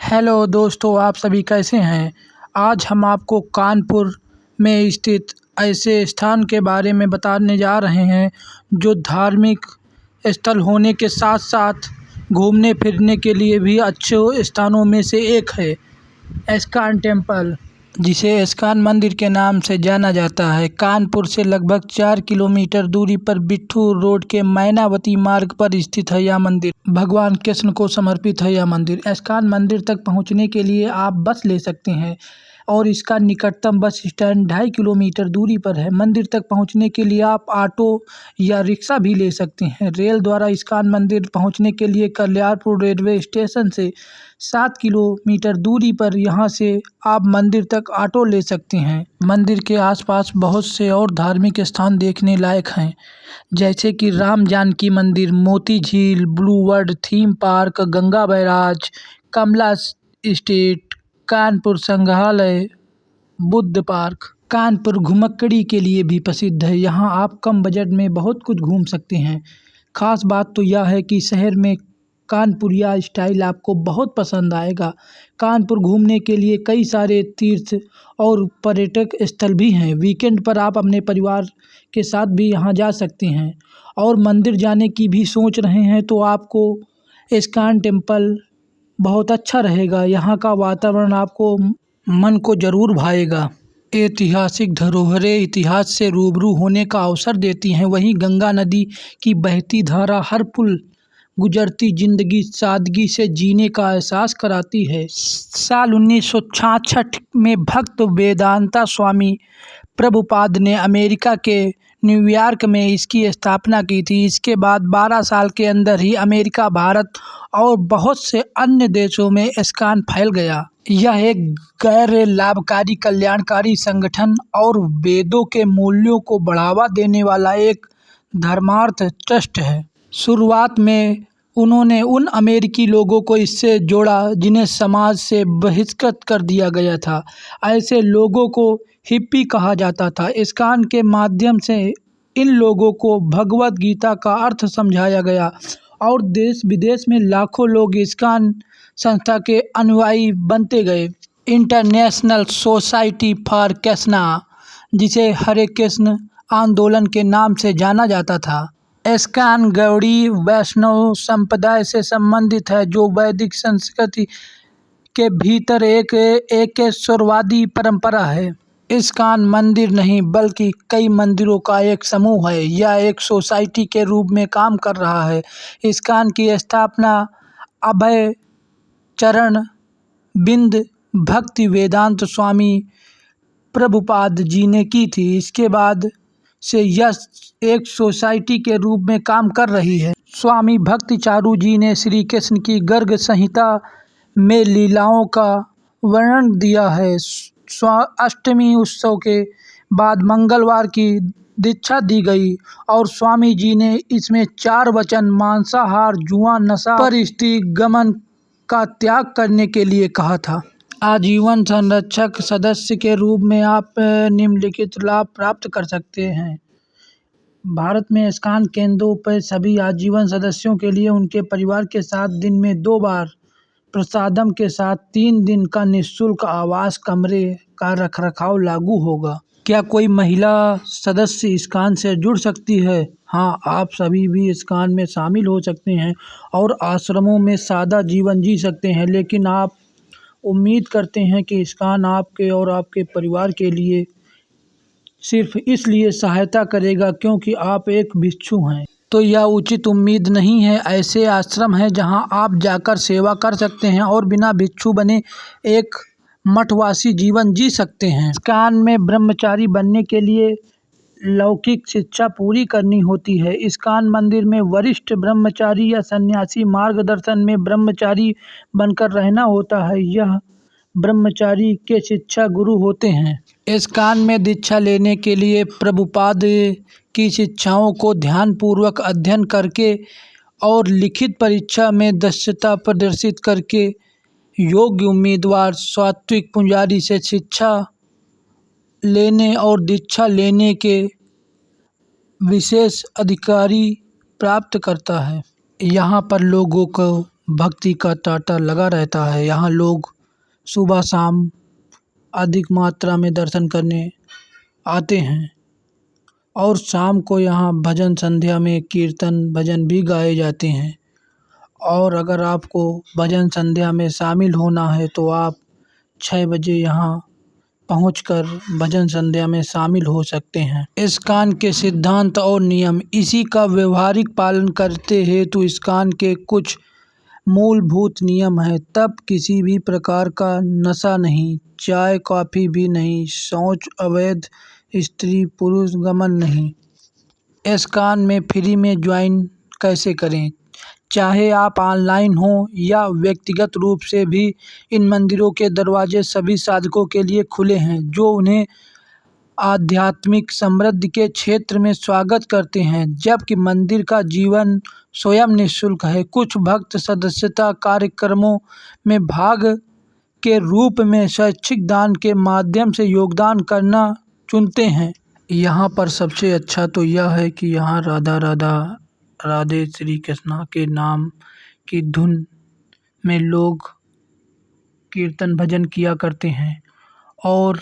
Hello दोस्तों, आप सभी कैसे हैं। आज हम आपको कानपुर में स्थित ऐसे स्थान के बारे में बताने जा रहे हैं जो धार्मिक स्थल होने के साथ साथ घूमने फिरने के लिए भी अच्छे स्थानों में से एक है। इस्कॉन टेम्पल, जिसे इस्कॉन मंदिर के नाम से जाना जाता है, कानपुर से लगभग 4 किलोमीटर दूरी पर बिट्ठू रोड के मैनावती मार्ग पर स्थित है। यह मंदिर भगवान कृष्ण को समर्पित है। यह मंदिर इस्कॉन मंदिर तक पहुंचने के लिए आप बस ले सकते हैं और इसका निकटतम बस स्टैंड 2.5 किलोमीटर दूरी पर है। मंदिर तक पहुंचने के लिए आप ऑटो या रिक्शा भी ले सकते हैं। रेल द्वारा इस्कॉन मंदिर पहुंचने के लिए कल्याणपुर रेलवे स्टेशन से 7 किलोमीटर दूरी पर यहाँ से आप मंदिर तक ऑटो ले सकते हैं। मंदिर के आसपास बहुत से और धार्मिक स्थान देखने लायक हैं, जैसे कि Ram Janaki Mandir, Moti Jheel, blue world theme park, Ganga barrage, Kamla state, Kanpur संग्रहालय, बुद्ध पार्क। कानपुर घुमक्कड़ी के लिए भी प्रसिद्ध है। यहाँ आप कम बजट में बहुत कुछ घूम सकते हैं। खास बात तो यह है कि शहर में कानपुरिया स्टाइल आपको बहुत पसंद आएगा। कानपुर घूमने के लिए कई सारे तीर्थ और पर्यटक स्थल भी हैं। वीकेंड पर आप अपने परिवार के साथ भी यहाँ जा सकते हैं और मंदिर जाने की भी सोच रहे हैं तो आपको इस्कॉन टेम्पल बहुत अच्छा रहेगा। यहाँ का वातावरण आपको मन को जरूर भाएगा। ऐतिहासिक धरोहरें इतिहास से रूबरू होने का अवसर देती हैं। वहीं गंगा नदी की बहती धारा हर पुल गुजरती जिंदगी सादगी से जीने का एहसास कराती है। साल 1966 में भक्त वेदांता स्वामी प्रभुपाद ने अमेरिका के न्यूयॉर्क में इसकी स्थापना की थी। इसके बाद 12 साल के अंदर ही अमेरिका, भारत और बहुत से अन्य देशों में इस्कॉन फैल गया। यह एक गैर लाभकारी कल्याणकारी संगठन और वेदों के मूल्यों को बढ़ावा देने वाला एक धर्मार्थ ट्रस्ट है। शुरुआत में उन्होंने उन अमेरिकी लोगों को इससे जोड़ा जिन्हें समाज से बहिष्कृत कर दिया गया था। ऐसे लोगों को हिप्पी कहा जाता था। इस्कॉन के माध्यम से इन लोगों को भगवद गीता का अर्थ समझाया गया और देश विदेश में लाखों लोग इस्कॉन संस्था के अनुयायी बनते गए। इंटरनेशनल सोसाइटी फॉर कृष्णा, जिसे हरे कृष्ण आंदोलन के नाम से जाना जाता था, इस्कॉन गौड़ी वैष्णव संप्रदाय से संबंधित है, जो वैदिक संस्कृति के भीतर एक एकेश्वरवादी परंपरा है। इस्कॉन मंदिर नहीं बल्कि कई मंदिरों का एक समूह है। यह एक सोसाइटी के रूप में काम कर रहा है। इस्कॉन की स्थापना अभय चरण बिंद भक्ति वेदांत स्वामी प्रभुपाद जी ने की थी। इसके बाद से यह एक सोसाइटी के रूप में काम कर रही है। स्वामी भक्ति चारू जी ने श्री कृष्ण की गर्ग संहिता में लीलाओं का वर्णन दिया है। अष्टमी उत्सव के बाद मंगलवार की दीक्षा दी गई और स्वामी जी ने इसमें 4 वचन मांसाहार, जुआ, नशा, परिस्थिति गमन का त्याग करने के लिए कहा था। आजीवन संरक्षक सदस्य के रूप में आप निम्नलिखित लाभ प्राप्त कर सकते हैं। भारत में इस्कॉन केंद्रों पर सभी आजीवन सदस्यों के लिए उनके परिवार के साथ दिन में 2 बार प्रसादम के साथ 3 दिन का निःशुल्क आवास कमरे का रखरखाव लागू होगा। क्या कोई महिला सदस्य इस्कॉन से जुड़ सकती है? हाँ, आप सभी भी इस्कॉन में शामिल हो सकते हैं और आश्रमों में सादा जीवन जी सकते हैं, लेकिन आप उम्मीद करते हैं कि इस्कॉन आपके और आपके परिवार के लिए सिर्फ इसलिए सहायता करेगा क्योंकि आप एक भिक्षु हैं। तो यह उचित उम्मीद नहीं है। ऐसे आश्रम हैं जहां आप जाकर सेवा कर सकते हैं और बिना भिक्षु बने एक मठवासी जीवन जी सकते हैं। इस्कॉन में ब्रह्मचारी बनने के लिए लौकिक शिक्षा पूरी करनी होती है। इस्कॉन मंदिर में वरिष्ठ ब्रह्मचारी या सन्यासी मार्गदर्शन में ब्रह्मचारी बनकर रहना होता है। यह ब्रह्मचारी के शिक्षा गुरु होते हैं। इस्कॉन में दीक्षा लेने के लिए प्रभुपाद की शिक्षाओं को ध्यानपूर्वक अध्ययन करके और लिखित परीक्षा में दक्षता प्रदर्शित करके योग्य उम्मीदवार सात्विक पुजारी से शिक्षा लेने और दीक्षा लेने के विशेष अधिकारी प्राप्त करता है। यहाँ पर लोगों को भक्ति का तांता लगा रहता है। यहाँ लोग सुबह शाम अधिक मात्रा में दर्शन करने आते हैं और शाम को यहाँ भजन संध्या में कीर्तन भजन भी गाए जाते हैं। और अगर आपको भजन संध्या में शामिल होना है तो आप 6 बजे यहाँ पहुंचकर भजन संध्या में शामिल हो सकते हैं। इस्कॉन के सिद्धांत और नियम। इसी का व्यवहारिक पालन करते हेतु इस्कॉन के कुछ मूलभूत नियम हैं। तब किसी भी प्रकार का नशा नहीं, चाय कॉफ़ी भी नहीं, शौच, अवैध स्त्री पुरुष गमन नहीं। इस्कॉन में फ्री में ज्वाइन कैसे करें? चाहे आप ऑनलाइन हो या व्यक्तिगत रूप से भी इन मंदिरों के दरवाजे सभी साधकों के लिए खुले हैं जो उन्हें आध्यात्मिक समृद्धि के क्षेत्र में स्वागत करते हैं। जबकि मंदिर का जीवन स्वयं निःशुल्क है। कुछ भक्त सदस्यता कार्यक्रमों में भाग के रूप में स्वैच्छिक दान के माध्यम से योगदान करना चुनते हैं। यहाँ पर सबसे अच्छा तो यह है कि यहाँ राधा राधा राधे श्री कृष्णा के नाम की धुन में लोग कीर्तन भजन किया करते हैं। और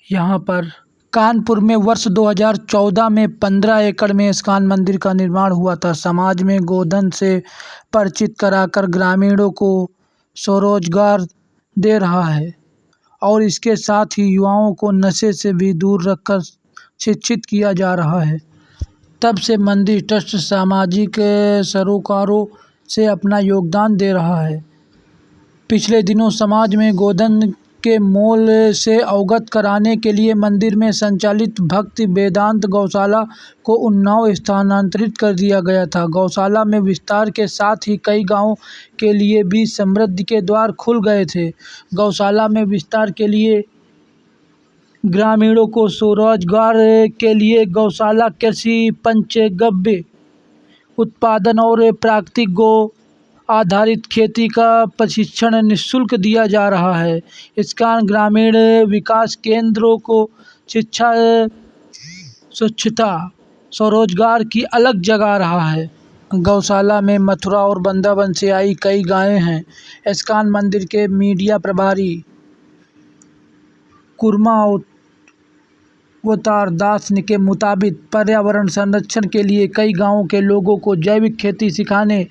यहाँ पर कानपुर में वर्ष 2014 में 15 एकड़ में इस्कॉन मंदिर का निर्माण हुआ था। समाज में गोधन से परिचित कराकर ग्रामीणों को स्वरोजगार दे रहा है और इसके साथ ही युवाओं को नशे से भी दूर रखकर शिक्षित किया जा रहा है। तब से मंदिर ट्रस्ट सामाजिक सरोकारों से अपना योगदान दे रहा है। पिछले दिनों समाज में गोधन के मोल से अवगत कराने के लिए मंदिर में संचालित भक्ति वेदांत गौशाला को उन्नाव स्थानांतरित कर दिया गया था। गौशाला में विस्तार के साथ ही कई गांवों के लिए भी समृद्धि के द्वार खुल गए थे। गौशाला में विस्तार के लिए ग्रामीणों को स्वरोजगार के लिए गौशाला कृषि, पंचगव्य उत्पादन और प्राकृतिक गौ आधारित खेती का प्रशिक्षण निःशुल्क दिया जा रहा है। इस्कॉन ग्रामीण विकास केंद्रों को शिक्षा, स्वच्छता, स्वरोजगार की अलग जगह रहा है। गौशाला में मथुरा और वृंदावन से आई कई गायें हैं। इस्कॉन मंदिर के मीडिया प्रभारी कुर्मा अवतार दास के मुताबिक पर्यावरण संरक्षण के लिए कई गांवों के लोगों को जैविक खेती सिखाने,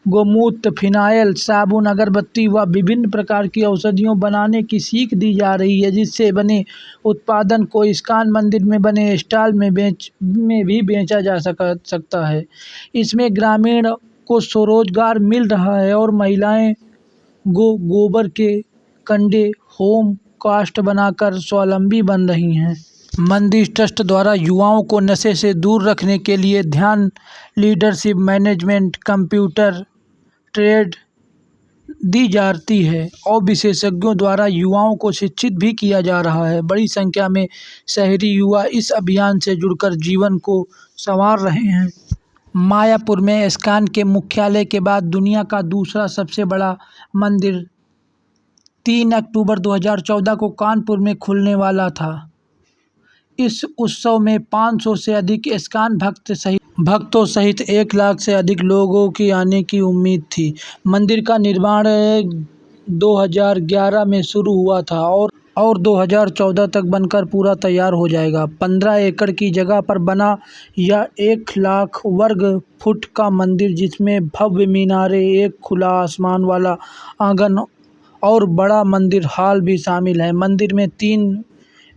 गोमूत्र, फिनाइल, साबुन, अगरबत्ती व विभिन्न प्रकार की औषधियों बनाने की सीख दी जा रही है, जिससे बने उत्पादन को इस्कॉन मंदिर में बने स्टॉल में भी बेचा जा सकता है। इसमें ग्रामीण को स्वरोजगार मिल रहा है और महिलाएं गोबर के कंडे होम कास्ट बनाकर स्वावलंबी बन रही हैं। मंदिर ट्रस्ट द्वारा युवाओं को नशे से दूर रखने के लिए ध्यान, लीडरशिप, मैनेजमेंट, कंप्यूटर ट्रेड दी जाती है और विशेषज्ञों द्वारा युवाओं को शिक्षित भी किया जा रहा है। बड़ी संख्या में शहरी युवा इस अभियान से जुड़कर जीवन को संवार रहे हैं। मायापुर में इस्कॉन के मुख्यालय के बाद दुनिया का दूसरा सबसे बड़ा मंदिर 3 अक्टूबर 2014 को कानपुर में खुलने वाला था। इस उत्सव में 500 से अधिक इस्कॉन भक्तों सहित 1 लाख से अधिक लोगों की आने की उम्मीद थी। मंदिर का निर्माण 2011 में शुरू हुआ था और 2014 तक बनकर पूरा तैयार हो जाएगा। 15 एकड़ की जगह पर बना यह 1 लाख वर्ग फुट का मंदिर, जिसमें भव्य मीनारे, एक खुला आसमान वाला आंगन और बड़ा मंदिर हॉल भी शामिल है। मंदिर में 3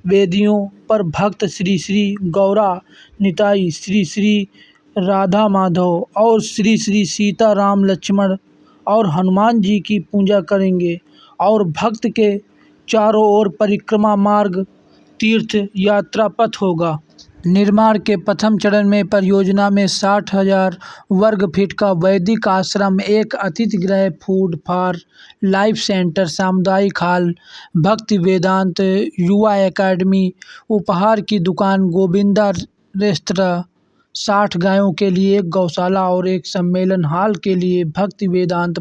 वेदियों पर भक्त श्री श्री गौरा निताई, श्री श्री राधा माधव और श्री श्री सीता राम लक्ष्मण और हनुमान जी की पूजा करेंगे और भक्त के चारों ओर परिक्रमा मार्ग तीर्थ यात्रा पथ होगा। निर्माण के प्रथम चरण में परियोजना में 60,000 वर्ग फीट का वैदिक आश्रम, एक अतिथि गृह, फूड फॉर लाइफ सेंटर, सामुदायिक हॉल, भक्ति वेदांत, युवा एकेडमी, उपहार की दुकान, गोविंदा रेस्तरां, 60 गायों के लिए एक गौशाला और एक सम्मेलन हॉल के लिए भक्ति वेदांत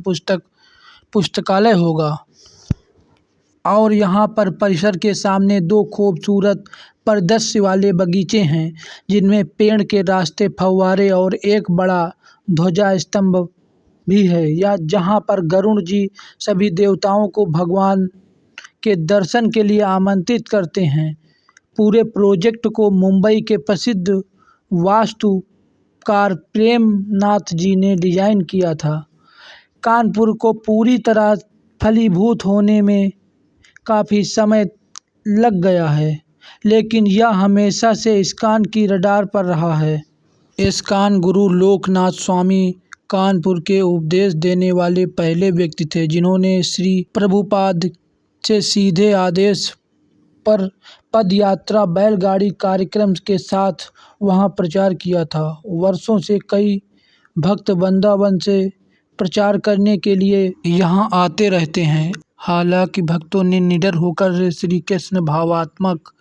पुस्तकालय होगा। और यहाँ पर परिसर के सामने 2 खूबसूरत परिदृश्य वाले बगीचे हैं, जिनमें पेड़ के रास्ते, फव्वारे और एक बड़ा ध्वजा स्तंभ भी है, या जहां पर गरुड़ जी सभी देवताओं को भगवान के दर्शन के लिए आमंत्रित करते हैं। पूरे प्रोजेक्ट को मुंबई के प्रसिद्ध वास्तुकार प्रेम नाथ जी ने डिजाइन किया था। कानपुर को पूरी तरह फलीभूत होने में काफ़ी समय लग गया है, लेकिन यह हमेशा से इस्कॉन की रडार पर रहा है। इस्कॉन गुरु लोकनाथ स्वामी कानपुर के उपदेश देने वाले पहले व्यक्ति थे, जिन्होंने श्री प्रभुपाद से सीधे आदेश पर पदयात्रा बैलगाड़ी कार्यक्रम के साथ वहां प्रचार किया था। वर्षों से कई भक्त वृंदावन से प्रचार करने के लिए यहां आते रहते हैं। हालांकि भक्तों ने निडर होकर श्री कृष्ण भावात्मक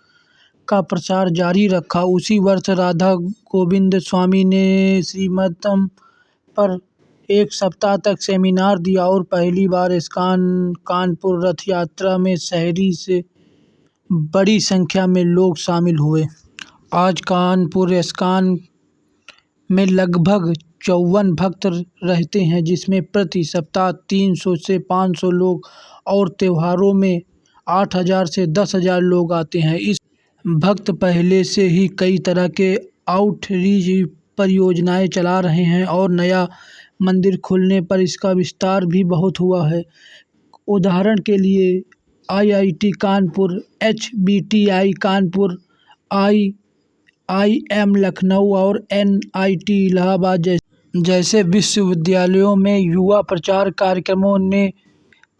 का प्रचार जारी रखा। उसी वर्ष राधा गोविंद स्वामी ने श्रीमतम पर एक सप्ताह तक सेमिनार दिया और पहली बार इस्कॉन कानपुर रथ यात्रा में शहरी से बड़ी संख्या में लोग शामिल हुए। आज कानपुर इस्कॉन में लगभग 54 भक्त रहते हैं, जिसमें प्रति सप्ताह 300 से 500 लोग और त्योहारों में 8000 से 10,000 लोग आते हैं। इस भक्त पहले से ही कई तरह के आउटरीच परियोजनाएं चला रहे हैं और नया मंदिर खुलने पर इसका विस्तार भी बहुत हुआ है। उदाहरण के लिए IIT Kanpur, HBTI Kanpur, IIM Lucknow और NIT इलाहाबाद जैसे विश्वविद्यालयों में युवा प्रचार कार्यक्रमों ने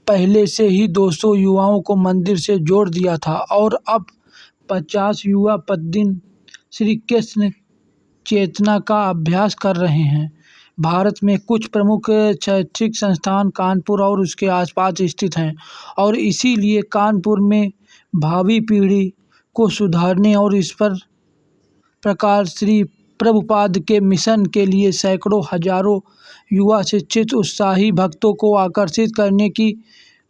पहले से ही 200 युवाओं को मंदिर से जोड़ दिया था और अब 50 युवा प्रतिदिन श्री कृष्ण चेतना का अभ्यास कर रहे हैं। भारत में कुछ प्रमुख शैक्षिक संस्थान कानपुर और उसके आसपास स्थित हैं और इसीलिए कानपुर में भावी पीढ़ी को सुधारने और इस पर प्रकार श्री प्रभुपाद के मिशन के लिए सैकड़ों हजारों युवा शिक्षित उत्साही भक्तों को आकर्षित करने की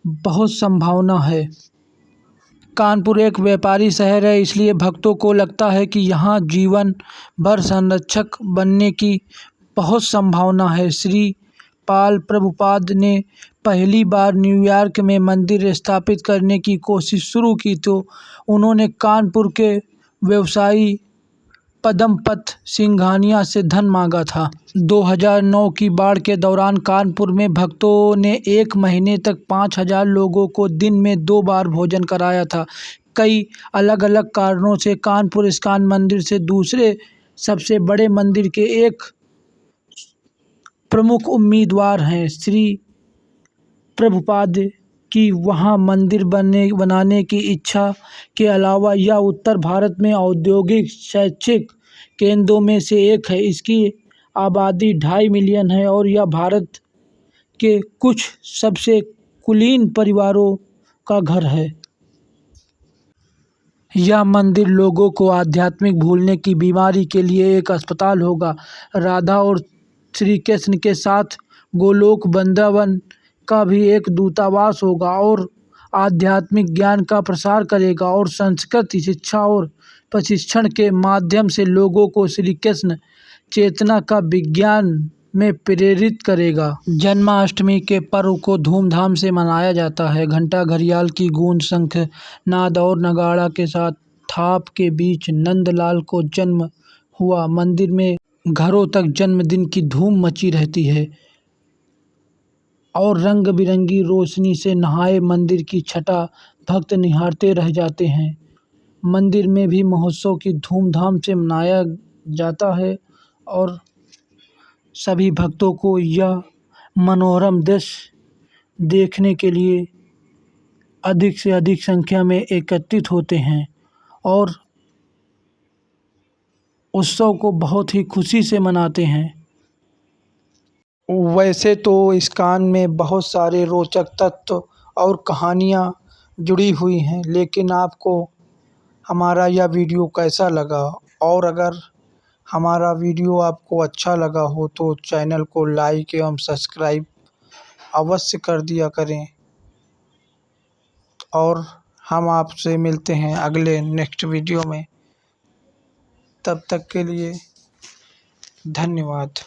बहुत संभावना है। कानपुर एक व्यापारी शहर है, इसलिए भक्तों को लगता है कि यहाँ जीवन भर संरक्षक बनने की बहुत संभावना है। श्री पाल प्रभुपाद ने पहली बार न्यूयॉर्क में मंदिर स्थापित करने की कोशिश शुरू की तो उन्होंने कानपुर के व्यवसायी पदमपत सिंघानिया से धन मांगा था। 2009 की बाढ़ के दौरान कानपुर में भक्तों ने 1 महीने तक 5000 लोगों को दिन में 2 बार भोजन कराया था। कई अलग अलग कारणों से कानपुर इस्कॉन मंदिर से दूसरे सबसे बड़े मंदिर के एक प्रमुख उम्मीदवार हैं। श्री प्रभुपाद की वहाँ मंदिर बनाने की इच्छा के अलावा यह उत्तर भारत में औद्योगिक शैक्षिक केंद्रों में से एक है। इसकी आबादी 2.5 मिलियन है और यह भारत के कुछ सबसे कुलीन परिवारों का घर है। यह मंदिर लोगों को आध्यात्मिक भूलने की बीमारी के लिए एक अस्पताल होगा। राधा और श्री कृष्ण के साथ गोलोक वृंदावन का भी एक दूतावास होगा और आध्यात्मिक ज्ञान का प्रसार करेगा और संस्कृति शिक्षा और प्रशिक्षण के माध्यम से लोगों को श्री कृष्ण चेतना का विज्ञान में प्रेरित करेगा। जन्माष्टमी के पर्व को धूमधाम से मनाया जाता है। घंटा घड़ियाल की गूंज, शंख नाद और नगाड़ा के साथ थाप के बीच नंदलाल को जन्म हुआ। मंदिर में घरों तक जन्मदिन की धूम मची रहती है और रंग बिरंगी रोशनी से नहाए मंदिर की छटा भक्त निहारते रह जाते हैं। मंदिर में भी महोत्सव की धूमधाम से मनाया जाता है और सभी भक्तों को यह मनोरम दृश्य देखने के लिए अधिक से अधिक संख्या में एकत्रित होते हैं और उत्सव को बहुत ही खुशी से मनाते हैं। वैसे तो इस्कॉन में बहुत सारे रोचक तत्व और कहानियाँ जुड़ी हुई हैं, लेकिन आपको हमारा यह वीडियो कैसा लगा? और अगर हमारा वीडियो आपको अच्छा लगा हो तो चैनल को लाइक एवं सब्सक्राइब अवश्य कर दिया करें और हम आपसे मिलते हैं अगले नेक्स्ट वीडियो में। तब तक के लिए धन्यवाद।